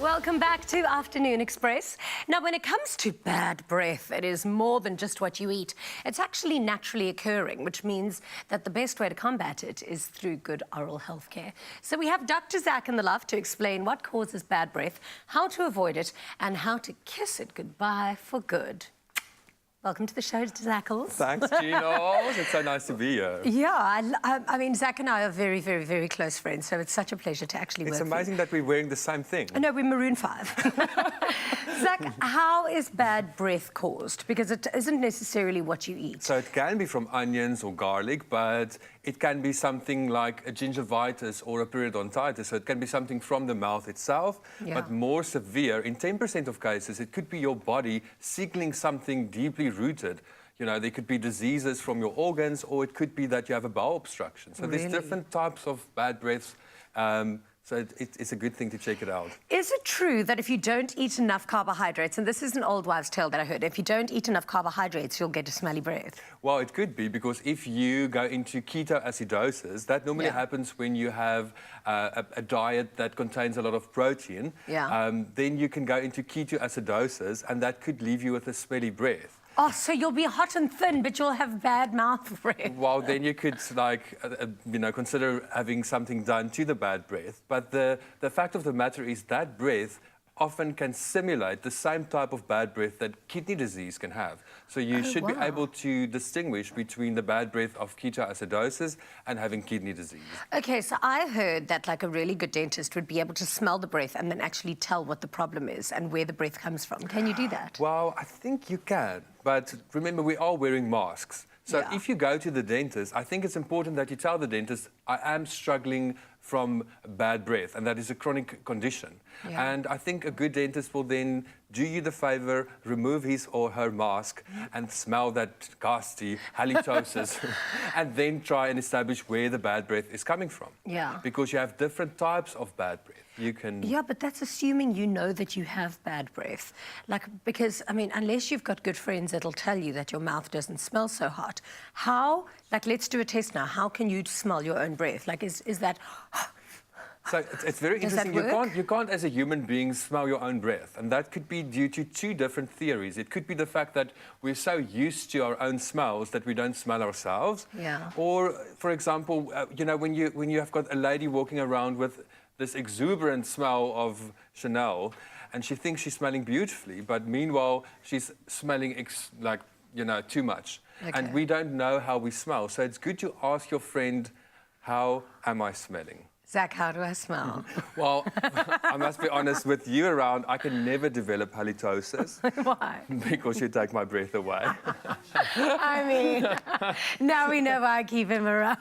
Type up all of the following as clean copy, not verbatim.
Welcome back to Afternoon Express. Now, when it comes to bad breath, it is more than just what you eat. It's actually naturally occurring, which means that the best way to combat it is through good oral health care. So we have Dr. Zak in the loft to explain what causes bad breath, how to avoid it, and how to kiss it goodbye for good. Welcome to the show, Zackles. Thanks, Gino. It's so nice to be here. Yeah, I mean, Zak and I are very, very, very close friends, so it's such a pleasure to actually work with you. It's amazing that we're wearing the same thing. No, we're Maroon 5. Zak, how is bad breath caused? Because it isn't necessarily what you eat. So it can be from onions or garlic, but it can be something like a gingivitis or a periodontitis. So it can be something from the mouth itself, but more severe. In 10% of cases, it could be your body signaling something deeply rooted. You know, there could be diseases from your organs, or it could be that you have a bowel obstruction. So there's different types of bad breaths. So it's a good thing to check it out. Is it true that if you don't eat enough carbohydrates, and this is an old wives' tale that I heard, if you don't eat enough carbohydrates, you'll get a smelly breath? Well, it could be, because if you go into ketoacidosis, that normally happens when you have a diet that contains a lot of protein. Then you can go into ketoacidosis, and that could leave you with a smelly breath. Oh, so you'll be hot and thin, but you'll have bad mouth breath. Well, then you could, consider having something done to the bad breath. But the fact of the matter is that breath often can simulate the same type of bad breath that kidney disease can have. So you should be able to distinguish between the bad breath of ketoacidosis and having kidney disease. Okay, so I heard that like a really good dentist would be able to smell the breath and then actually tell what the problem is and where the breath comes from. Can you do that? Well, I think you can. But remember, we are wearing masks. So if you go to the dentist, I think it's important that you tell the dentist, I am struggling from bad breath, and that is a chronic condition. And I think a good dentist will then do you the favor, remove his or her mask and smell that ghastly halitosis and then try and establish where the bad breath is coming from. Because you have different types of bad breath. You can... Yeah, but that's assuming you know that you have bad breath. Like, because, I mean, unless you've got good friends that'll tell you that your mouth doesn't smell so hot, how, like, let's do a test now. How can you smell your own breath? Like, is that... So it's very interesting. You can't, as a human being, smell your own breath. And that could be due to two different theories. It could be the fact that we're so used to our own smells that we don't smell ourselves. Or, for example, when you have got a lady walking around with this exuberant smell of Chanel, and she thinks she's smelling beautifully, but meanwhile, she's smelling, too much. And we don't know how we smell. So it's good to ask your friend, how am I smelling? Zak, how do I smell? Well, I must be honest, with you around, I can never develop halitosis. Why? Because you take my breath away. I mean, now we know why I keep him around.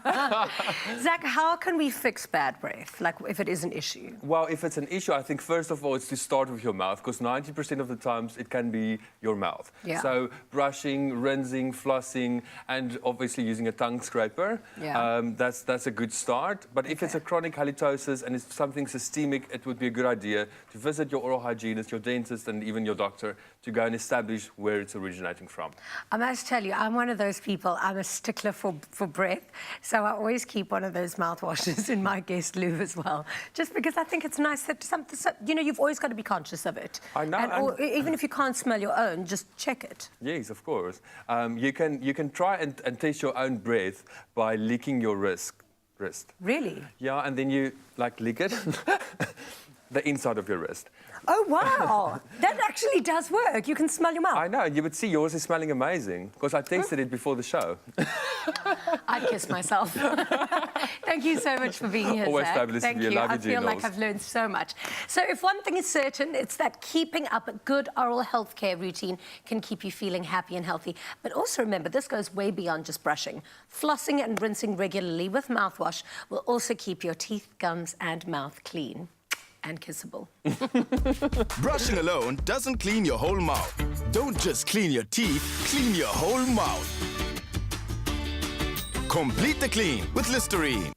Zak, how can we fix bad breath, like if it is an issue? Well, if it's an issue, I think first of all, it's to start with your mouth, because 90% of the times it can be your mouth. So brushing, rinsing, flossing, and obviously using a tongue scraper, that's a good start. But if it's a chronic halitosis and it's something systemic, it would be a good idea to visit your oral hygienist, your dentist, and even your doctor to go and establish where it's originating from. I must tell you, I'm one of those people, I'm a stickler for breath, so I always keep one of those mouthwashes in my guest loo as well, just because I think it's nice that you've always got to be conscious of it. I know. Or even if you can't smell your own, just check it. Yes, of course. You can try and test your own breath by licking your wrist. Really? Yeah, and then you, lick it, the inside of your wrist. Oh, wow. That actually does work. You can smell your mouth. I know, and you would see yours is smelling amazing, because I tasted it before the show. I'd kiss myself. Thank you so much for being here, Always Zak. fabulous to be here. I feel like I've learned so much. So if one thing is certain, it's that keeping up a good oral health care routine can keep you feeling happy and healthy. But also remember, this goes way beyond just brushing. Flossing and rinsing regularly with mouthwash will also keep your teeth, gums, and mouth clean. And kissable. Brushing alone doesn't clean your whole mouth. Don't just clean your teeth, clean your whole mouth. Complete the clean with Listerine.